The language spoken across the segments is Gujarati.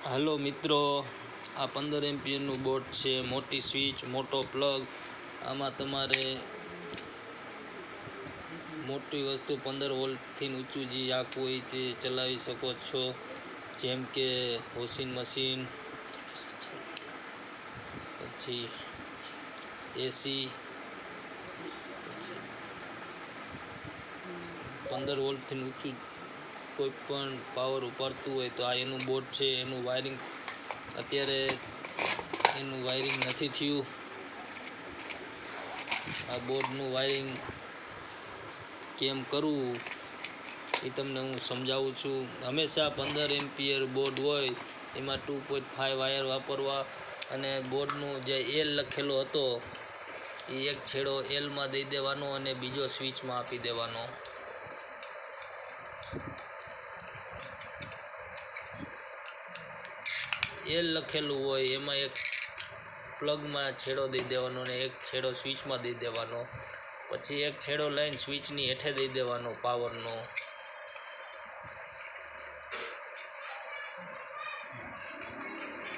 હાલો મિત્રો, આ 15 એમ્પિયરનું બોર્ડ છે. મોટી સ્વિચ, મોટો પ્લગ. આમાં તમારે મોટી વસ્તુ 15 વોલ્ટથી ઊંચું જે આખું હોય તે ચલાવી શકો છો, જેમ કે વોશિંગ મશીન, પછી એસી. 15 વોલ્ટથી ઊંચું કોઈ પણ પાવર ઉપાડતું હોય તો આ એનું બોર્ડ છે. એનું વાયરિંગ અત્યારે એનું વાયરિંગ નથી થયું. આ બોર્ડનું વાયરિંગ કેમ કરવું એ તમને હું સમજાવું છું. હંમેશા 15 એમ્પિયર બોર્ડ હોય એમાં 2.5 વાયર વાપરવા, અને બોર્ડનું જે એલ લખેલો હતો એ એક છેડો એલમાં દઈ દેવાનો અને બીજો સ્વિચમાં આપી દેવાનો. એલ લખેલું હોય એમાં એક પ્લગમાં છેડો દઈ દેવાનો અને એક છેડો સ્વિચમાં દઈ દેવાનો. પછી એક છેડો લઈને સ્વિચની હેઠે દઈ દેવાનો પાવરનો.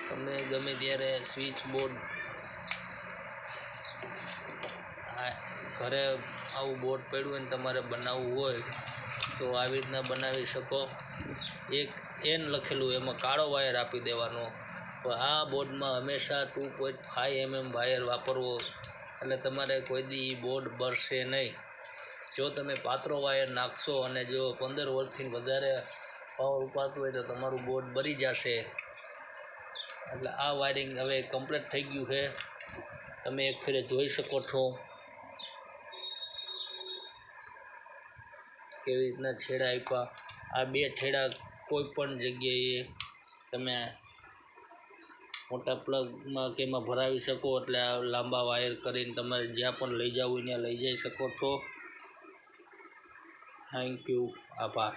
તમે ગમે ત્યારે સ્વિચ બોર્ડ ઘરે આવું બોર્ડ પડ્યું હોય ને તમારે બનાવવું હોય તો આવી રીતના બનાવી શકો. એક એન લખેલું એમાં કાળો વાયર આપી દેવાનો. પણ આ બોર્ડમાં હંમેશા 2.5 mm વાયર વાપરવો, એટલે તમારે કોઈ દી બોર્ડ બળશે નહીં. જો તમે પાતળો વાયર નાખશો અને જો 15 વોલ્ટથી વધારે પાવર ઉપાડતું હોય તો તમારું બોર્ડ બળી જશે. એટલે આ વાયરિંગ હવે કમ્પ્લીટ થઈ ગયું છે. તમે એક ફેરે જોઈ શકો છો કેવી રીતના છેડા આપ્યા. આ બે છેડા કોઈ પણ જગ્યાએ તમે મોટા પ્લગમાં કે એમાં ભરાવી શકો, એટલે આ લાંબા વાયર કરીને તમારે જ્યાં પણ લઈ જવું ત્યાં લઈ જઈ શકો છો. થેન્ક યુ, આભાર.